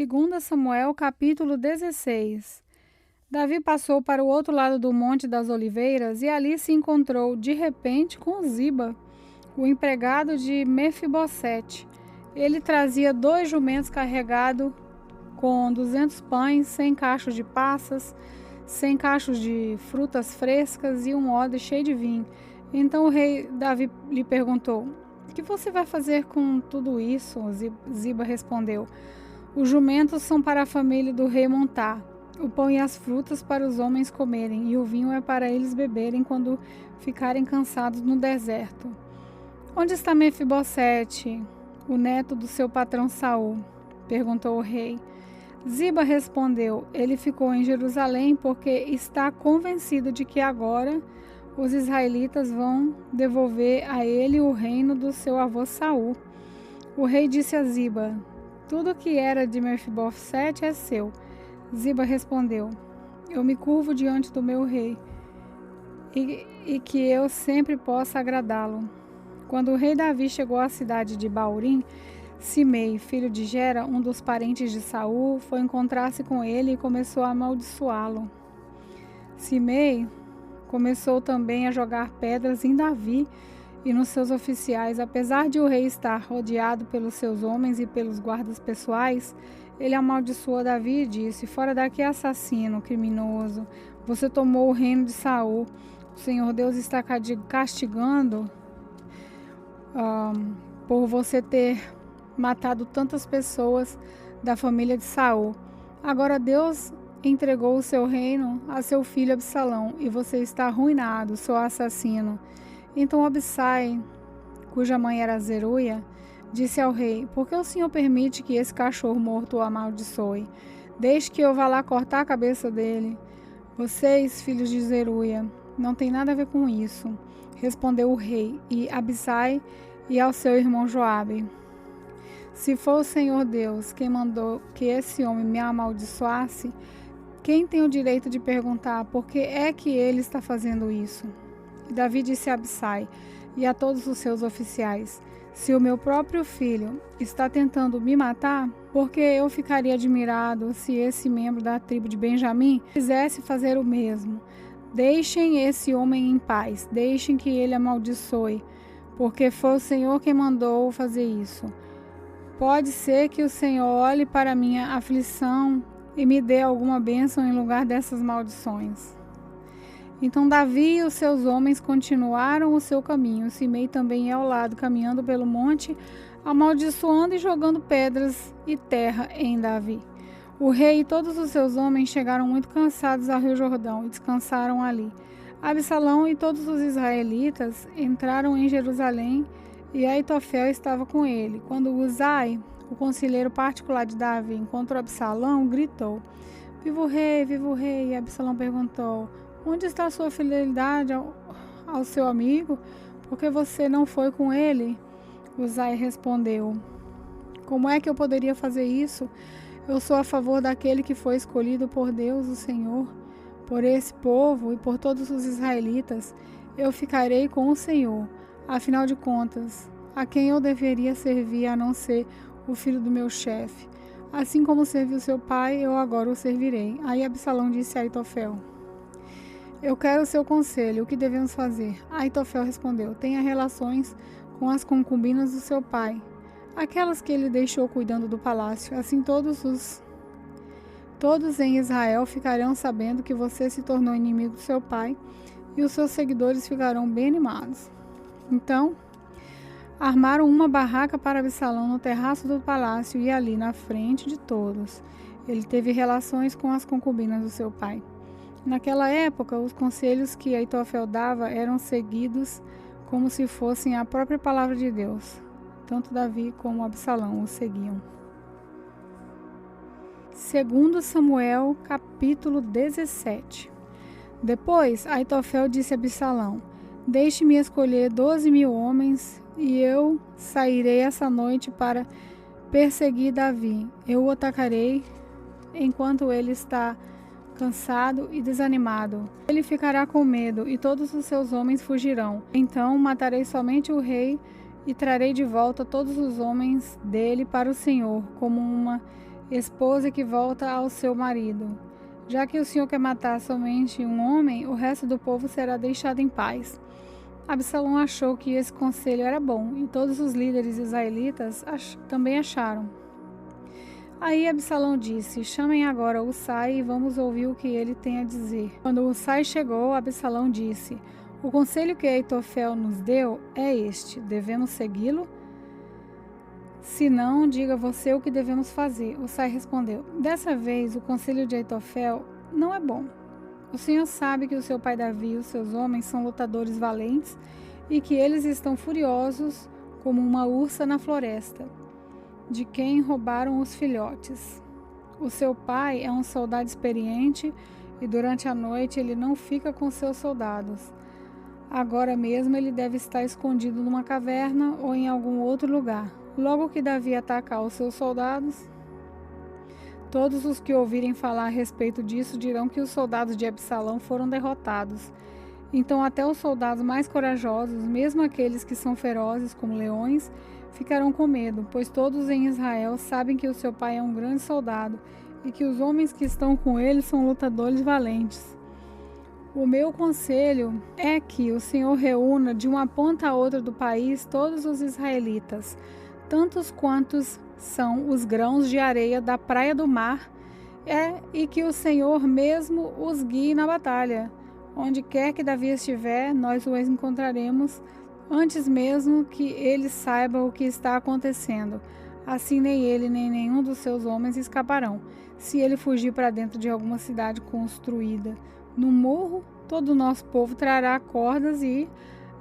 2 Samuel, capítulo 16. Davi passou para o outro lado do Monte das Oliveiras e ali se encontrou, de repente, com Ziba, o empregado de Mefibosete. Ele trazia 2 jumentos carregados com 200 pães, 100 cachos de passas, 100 cachos de frutas frescas e um odre cheio de vinho. Então o rei Davi lhe perguntou: "O que você vai fazer com tudo isso?" Ziba respondeu: "Os jumentos são para a família do rei montar, o pão e as frutas para os homens comerem, e o vinho é para eles beberem quando ficarem cansados no deserto." "Onde está Mefibosete, o neto do seu patrão Saul?" perguntou o rei. Ziba respondeu: "Ele ficou em Jerusalém porque está convencido de que agora os israelitas vão devolver a ele o reino do seu avô Saul." O rei disse a Ziba: "Tudo que era de Mefibosete é seu." Ziba respondeu: "Eu me curvo diante do meu rei, e que eu sempre possa agradá-lo." Quando o rei Davi chegou à cidade de Baurim, Simei, filho de Gera, um dos parentes de Saul, foi encontrar-se com ele e começou a amaldiçoá-lo. Simei começou também a jogar pedras em Davi e nos seus oficiais. Apesar de o rei estar rodeado pelos seus homens e pelos guardas pessoais, ele amaldiçoou Davi e disse: "Fora daqui, assassino, criminoso! Você tomou o reino de Saul. O Senhor Deus está castigando por você ter matado tantas pessoas da família de Saul. Agora Deus entregou o seu reino a seu filho Absalão, e você está arruinado, seu assassino." Então Abissai, cuja mãe era Zeruia, disse ao rei: "Por que o Senhor permite que esse cachorro morto o amaldiçoe? Deixe que eu vá lá cortar a cabeça dele." "Vocês, filhos de Zeruia, não tem nada a ver com isso", respondeu o rei e Abissai e ao seu irmão Joabe: "Se for o Senhor Deus quem mandou que esse homem me amaldiçoasse, quem tem o direito de perguntar por que é que ele está fazendo isso?" E Davi disse a Abissai e a todos os seus oficiais: "Se o meu próprio filho está tentando me matar, por que eu ficaria admirado se esse membro da tribo de Benjamim quisesse fazer o mesmo? Deixem esse homem em paz, deixem que ele amaldiçoe, porque foi o Senhor quem mandou fazer isso. Pode ser que o Senhor olhe para minha aflição e me dê alguma bênção em lugar dessas maldições." Então Davi e os seus homens continuaram o seu caminho. Simei também ia ao lado, caminhando pelo monte, amaldiçoando e jogando pedras e terra em Davi. O rei e todos os seus homens chegaram muito cansados ao rio Jordão e descansaram ali. Absalão e todos os israelitas entraram em Jerusalém e Aitofel estava com ele. Quando Uzai, o conselheiro particular de Davi, encontrou Absalão, gritou: "Viva o rei, viva o rei!" E Absalão perguntou: "Onde está a sua fidelidade ao seu amigo? Por que você não foi com ele?" Uzai respondeu: "Como é que eu poderia fazer isso? Eu sou a favor daquele que foi escolhido por Deus, o Senhor. Por esse povo e por todos os israelitas, eu ficarei com o Senhor. Afinal de contas, a quem eu deveria servir a não ser o filho do meu chefe? Assim como serviu seu pai, eu agora o servirei." Aí Absalão disse a Aitofel: "Eu quero o seu conselho, o que devemos fazer?" Aitofel respondeu: "Tenha relações com as concubinas do seu pai, aquelas que ele deixou cuidando do palácio. Assim todos em Israel ficarão sabendo que você se tornou inimigo do seu pai, e os seus seguidores ficarão bem animados." Então armaram uma barraca para Absalão no terraço do palácio, e ali, na frente de todos, ele teve relações com as concubinas do seu pai. Naquela época, os conselhos que Aitofel dava eram seguidos como se fossem a própria palavra de Deus. Tanto Davi como Absalão o seguiam. 2 Samuel, capítulo 17. Depois, Aitofel disse a Absalão: "Deixe-me escolher 12.000 homens, e eu sairei essa noite para perseguir Davi. Eu o atacarei enquanto ele está cansado e desanimado. Ele ficará com medo, e todos os seus homens fugirão. Então matarei somente o rei e trarei de volta todos os homens dele para o Senhor, como uma esposa que volta ao seu marido. Já que o Senhor quer matar somente um homem, o resto do povo será deixado em paz. Absalão achou que esse conselho era bom, e todos os líderes israelitas também acharam. Aí Absalão disse: chamem agora Husai e vamos ouvir o que ele tem a dizer. Quando Husai chegou, Absalão disse: o conselho que Aitofel nos deu é este: devemos segui-lo? Se não, diga você o que devemos fazer. Husai respondeu: dessa vez o conselho de Aitofel não é bom. O Senhor sabe que o seu pai Davi e os seus homens são lutadores valentes e que eles estão furiosos como uma ursa na floresta, de quem roubaram os filhotes. O seu pai é um soldado experiente e durante a noite ele não fica com seus soldados. Agora mesmo ele deve estar escondido numa caverna ou em algum outro lugar. Logo que Davi atacar os seus soldados, todos os que ouvirem falar a respeito disso dirão que os soldados de Absalão foram derrotados. Então até os soldados mais corajosos, mesmo aqueles que são ferozes como leões, ficarão com medo, pois todos em Israel sabem que o seu pai é um grande soldado e que os homens que estão com ele são lutadores valentes. O meu conselho é que o Senhor reúna de uma ponta a outra do país todos os israelitas, tantos quantos são os grãos de areia da praia do mar, e que o Senhor mesmo os guie na batalha. Onde quer que Davi estiver, nós o encontraremos, antes mesmo que ele saiba o que está acontecendo. Assim nem ele nem nenhum dos seus homens escaparão. Se ele fugir para dentro de alguma cidade construída no morro, todo o nosso povo trará cordas e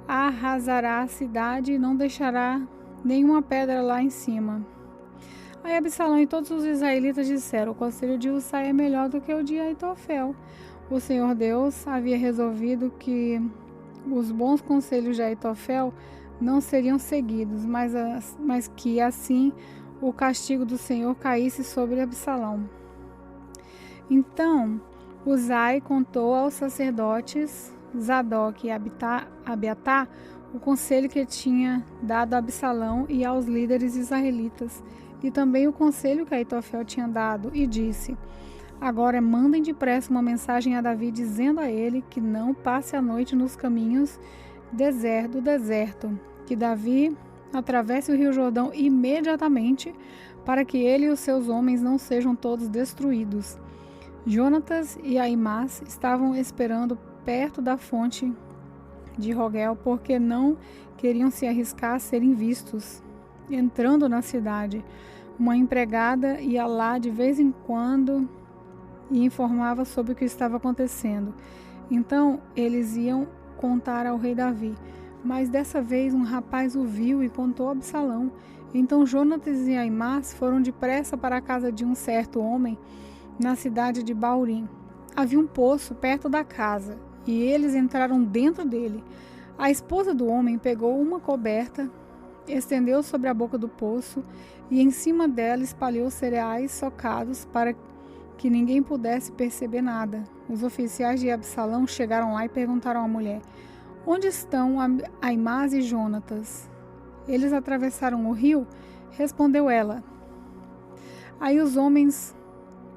arrasará a cidade e não deixará nenhuma pedra lá em cima. Aí Absalão e todos os israelitas disseram: o conselho de Husai é melhor do que o de Aitofel. O Senhor Deus havia resolvido que os bons conselhos de Aitofel não seriam seguidos, mas que assim o castigo do Senhor caísse sobre Absalão. Então Husai contou aos sacerdotes Zadok e Abiatar o conselho que tinha dado a Absalão e aos líderes israelitas, e também o conselho que Aitofel tinha dado, e disse: agora mandem depressa uma mensagem a Davi dizendo a ele que não passe a noite nos caminhos do deserto, que Davi atravesse o rio Jordão imediatamente, para que ele e os seus homens não sejam todos destruídos. Jonatas e Aimás estavam esperando perto da fonte de Rogel, porque não queriam se arriscar a serem vistos. Entrando na cidade, uma empregada ia lá de vez em quando e informava sobre o que estava acontecendo. Então eles iam contar ao rei Davi, mas dessa vez um rapaz o viu e contou a Absalão. Então Jonatas e Aimás foram depressa para a casa de um certo homem na cidade de Baurim. Havia um poço perto da casa e eles entraram dentro dele. A esposa do homem pegou uma coberta, estendeu sobre a boca do poço e em cima dela espalhou cereais socados para que ninguém pudesse perceber nada. Os oficiais de Absalão chegaram lá e perguntaram à mulher: onde estão Aimás e Jonatas? Eles atravessaram o rio? Respondeu ela. Aí os homens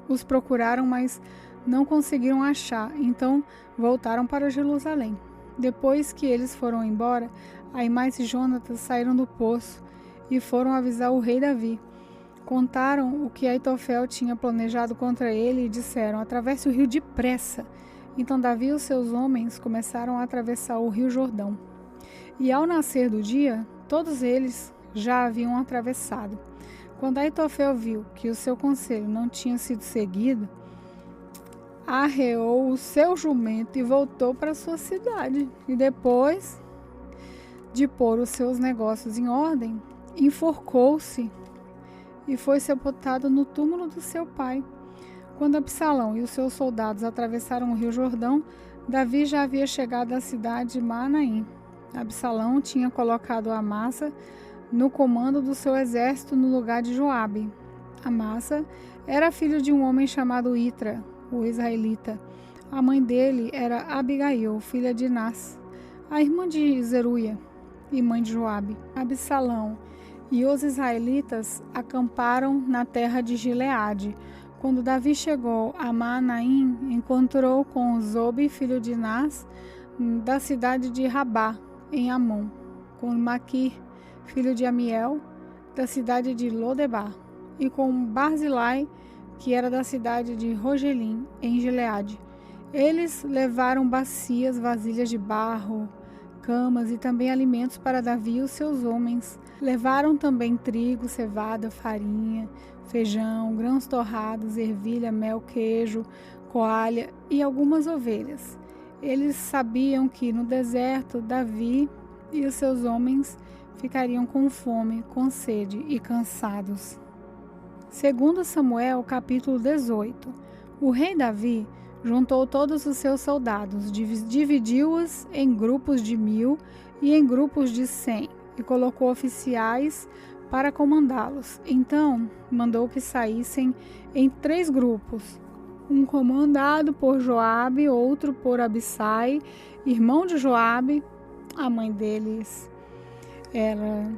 os procuraram, mas não conseguiram achar, então voltaram para Jerusalém. Depois que eles foram embora, Aimás e Jonatas saíram do poço e foram avisar o rei Davi. Contaram o que Aitofel tinha planejado contra ele e disseram: atravesse o rio depressa. Então Davi e os seus homens começaram a atravessar o rio Jordão. E ao nascer do dia, todos eles já haviam atravessado. Quando Aitofel viu que o seu conselho não tinha sido seguido, arreou o seu jumento e voltou para sua cidade. E depois de pôr os seus negócios em ordem, enforcou-se e foi sepultado no túmulo do seu pai. Quando Absalão e os seus soldados atravessaram o rio Jordão, Davi já havia chegado à cidade de Manaim. Absalão tinha colocado Amasa no comando do seu exército no lugar de Joabe. Amasa era filho de um homem chamado Itra, o israelita. A mãe dele era Abigail, filha de Nas, a irmã de Zeruia e mãe de Joabe. Absalão E os israelitas acamparam na terra de Gileade. Quando Davi chegou a Maanaim, encontrou com Zobe, filho de Nás, da cidade de Rabá, em Amon, com Maquir, filho de Amiel, da cidade de Lodebar, e com Barzilai, que era da cidade de Rogelim, em Gileade. Eles levaram bacias, vasilhas de barro, camas e também alimentos para Davi e os seus homens. Levaram também trigo, cevada, farinha, feijão, grãos torrados, ervilha, mel, queijo, coalha e algumas ovelhas. Eles sabiam que no deserto Davi e os seus homens ficariam com fome, com sede e cansados. Segundo Samuel, capítulo 18. O rei Davi juntou todos os seus soldados, dividiu-os em grupos de 1000 e em grupos de 100, e colocou oficiais para comandá-los. Então mandou que saíssem em 3 grupos, um comandado por Joabe, outro por Abissai, irmão de Joabe, a mãe deles era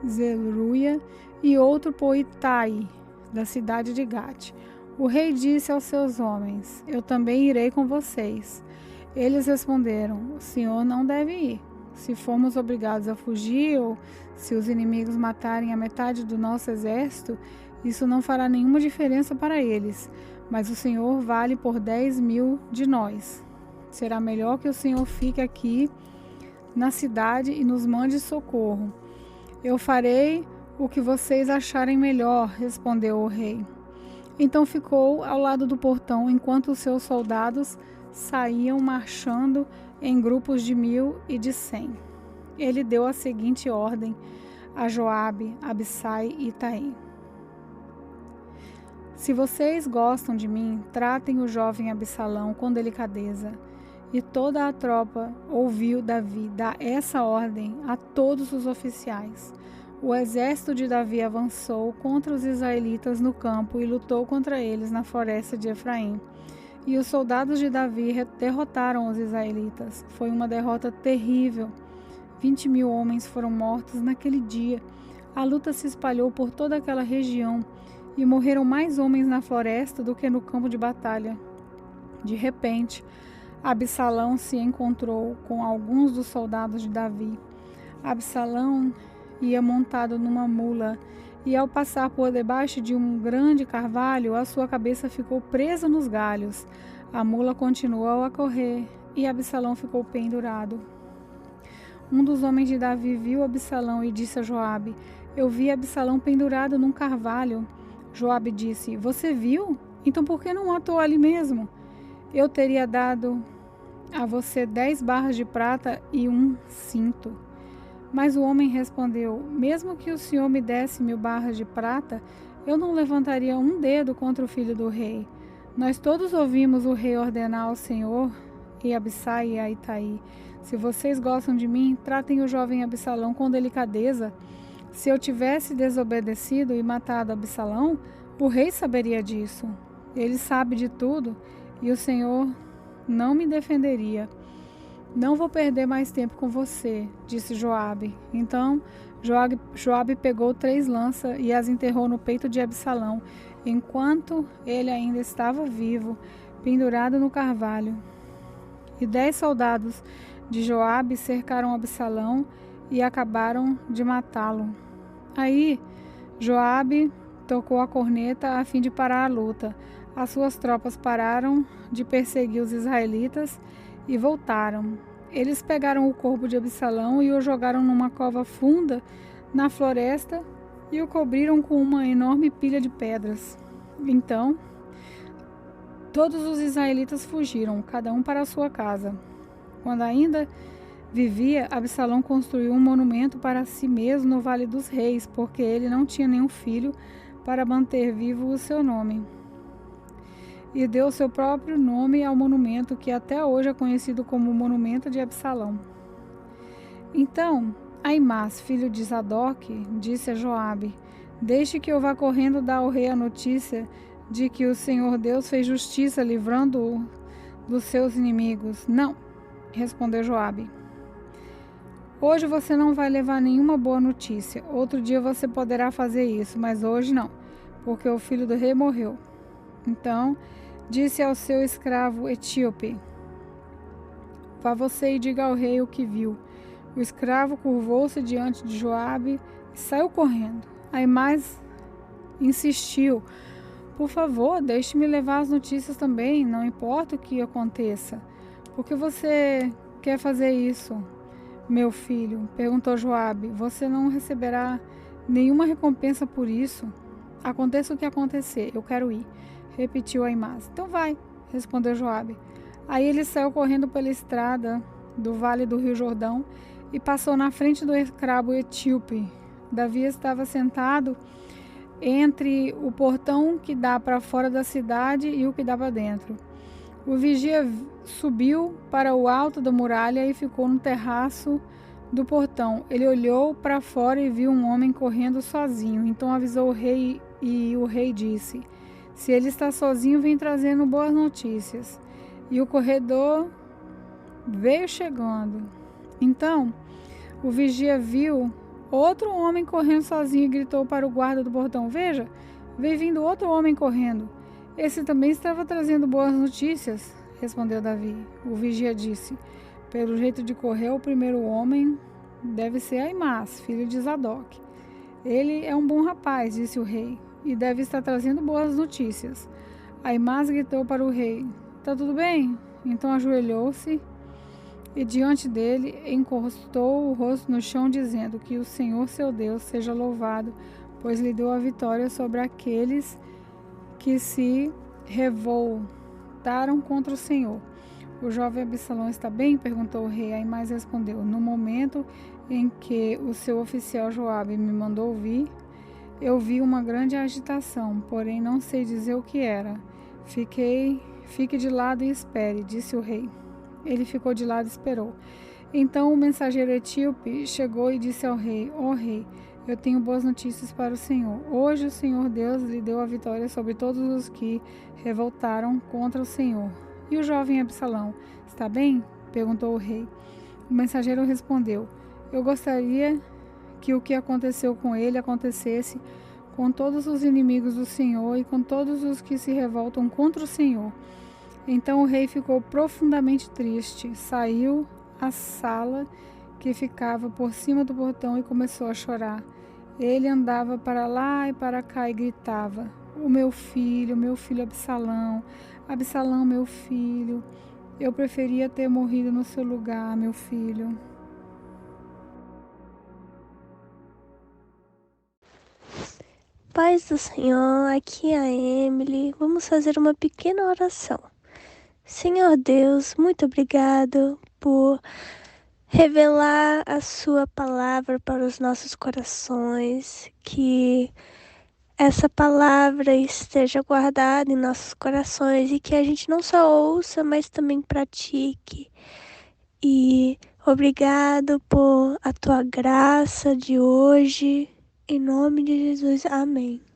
Zeruia, e outro por Itai, da cidade de Gate. O rei disse aos seus homens: eu também irei com vocês. Eles responderam: o senhor não deve ir. Se formos obrigados a fugir, ou se os inimigos matarem a metade do nosso exército, isso não fará nenhuma diferença para eles. Mas o senhor vale por 10.000 de nós. Será melhor que o senhor fique aqui na cidade e nos mande socorro. Eu farei o que vocês acharem melhor, respondeu o rei. Então ficou ao lado do portão enquanto os seus soldados saíam marchando em grupos de 1000 e de 100. Ele deu a seguinte ordem a Joabe, Abissai e Itai: se vocês gostam de mim, tratem o jovem Absalão com delicadeza. E toda a tropa ouviu Davi dar essa ordem a todos os oficiais. O exército de Davi avançou contra os israelitas no campo e lutou contra eles na floresta de Efraim. E os soldados de Davi derrotaram os israelitas. Foi uma derrota terrível. 20.000 homens foram mortos naquele dia. A luta se espalhou por toda aquela região e morreram mais homens na floresta do que no campo de batalha. De repente, Absalão se encontrou com alguns dos soldados de Davi. Absalão ia montado numa mula, e ao passar por debaixo de um grande carvalho, a sua cabeça ficou presa nos galhos. A mula continuou a correr, e Absalão ficou pendurado. Um dos homens de Davi viu Absalão e disse a Joabe: eu vi Absalão pendurado num carvalho. Joabe disse: você viu? Então por que não matou ali mesmo? Eu teria dado a você 10 barras de prata e um cinto. Mas o homem respondeu: mesmo que o senhor me desse 1000 barras de prata, eu não levantaria um dedo contra o filho do rei. Nós todos ouvimos o rei ordenar ao senhor e Abissai e a Itai: se vocês gostam de mim, tratem o jovem Absalão com delicadeza. Se eu tivesse desobedecido e matado Absalão, o rei saberia disso. Ele sabe de tudo e o senhor não me defenderia. Não vou perder mais tempo com você, disse Joabe. Então Joabe pegou 3 lanças e as enterrou no peito de Absalão, enquanto ele ainda estava vivo, pendurado no carvalho. E 10 soldados de Joabe cercaram Absalão e acabaram de matá-lo. Aí Joabe tocou a corneta a fim de parar a luta. As suas tropas pararam de perseguir os israelitas e voltaram. Eles pegaram o corpo de Absalão e o jogaram numa cova funda na floresta e o cobriram com uma enorme pilha de pedras. Então, todos os israelitas fugiram, cada um para a sua casa. Quando ainda vivia, Absalão construiu um monumento para si mesmo no Vale dos Reis, porque ele não tinha nenhum filho para manter vivo o seu nome. E deu seu próprio nome ao monumento, que até hoje é conhecido como o Monumento de Absalão. Então, Aimás, filho de Zadok, disse a Joabe: deixe que eu vá correndo dar ao rei a notícia de que o Senhor Deus fez justiça, livrando-o dos seus inimigos. Não, respondeu Joabe. Hoje você não vai levar nenhuma boa notícia. Outro dia você poderá fazer isso, mas hoje não, porque o filho do rei morreu. Então disse ao seu escravo etíope: Vá você e diga ao rei o que viu. O escravo curvou-se diante de Joabe e saiu correndo. Aimás insistiu: Por favor, deixe-me levar as notícias também, não importa o que aconteça. Por que você quer fazer isso, meu filho? Perguntou Joabe. Você não receberá nenhuma recompensa por isso. Aconteça o que acontecer, eu quero ir, repetiu Aimás. Então vai, respondeu Joabe. Aí ele saiu correndo pela estrada do vale do rio Jordão e passou na frente do escravo etíope. Davi estava sentado entre o portão que dá para fora da cidade e o que dá para dentro. O vigia subiu para o alto da muralha e ficou no terraço do portão. Ele olhou para fora e viu um homem correndo sozinho. Então avisou o rei e o rei disse: Se ele está sozinho, vem trazendo boas notícias. E o corredor veio chegando. Então o vigia viu outro homem correndo sozinho e gritou para o guarda do portão: Veja, vem vindo outro homem correndo. Esse também estava trazendo boas notícias, respondeu Davi. O vigia disse: Pelo jeito de correr, o primeiro homem deve ser Aimás, filho de Zadok. Ele é um bom rapaz, disse o rei, e deve estar trazendo boas notícias. Aimás gritou para o rei: Tá tudo bem? Então ajoelhou-se e diante dele encostou o rosto no chão, dizendo: Que o Senhor seu Deus seja louvado, pois lhe deu a vitória sobre aqueles que se revoltaram contra o Senhor. O jovem Absalão está bem? Perguntou o rei. Aimás respondeu: No momento em que o seu oficial Joabe me mandou vir, eu vi uma grande agitação, porém não sei dizer o que era. Fique de lado e espere, disse o rei. Ele ficou de lado e esperou. Então o mensageiro etíope chegou e disse ao rei: Ó rei, eu tenho boas notícias para o Senhor. Hoje o Senhor Deus lhe deu a vitória sobre todos os que revoltaram contra o Senhor. E o jovem Absalão, está bem? Perguntou o rei. O mensageiro respondeu: Eu gostaria que o que aconteceu com ele acontecesse com todos os inimigos do Senhor e com todos os que se revoltam contra o Senhor. Então o rei ficou profundamente triste, saiu à sala que ficava por cima do portão e começou a chorar. Ele andava para lá e para cá e gritava: meu filho Absalão, Absalão, meu filho, eu preferia ter morrido no seu lugar, meu filho. Paz do Senhor, aqui é a Emily. Vamos fazer uma pequena oração. Senhor Deus, muito obrigado por revelar a sua palavra para os nossos corações, que essa palavra esteja guardada em nossos corações e que a gente não só ouça, mas também pratique. E obrigado por a tua graça de hoje. Em nome de Jesus, amém.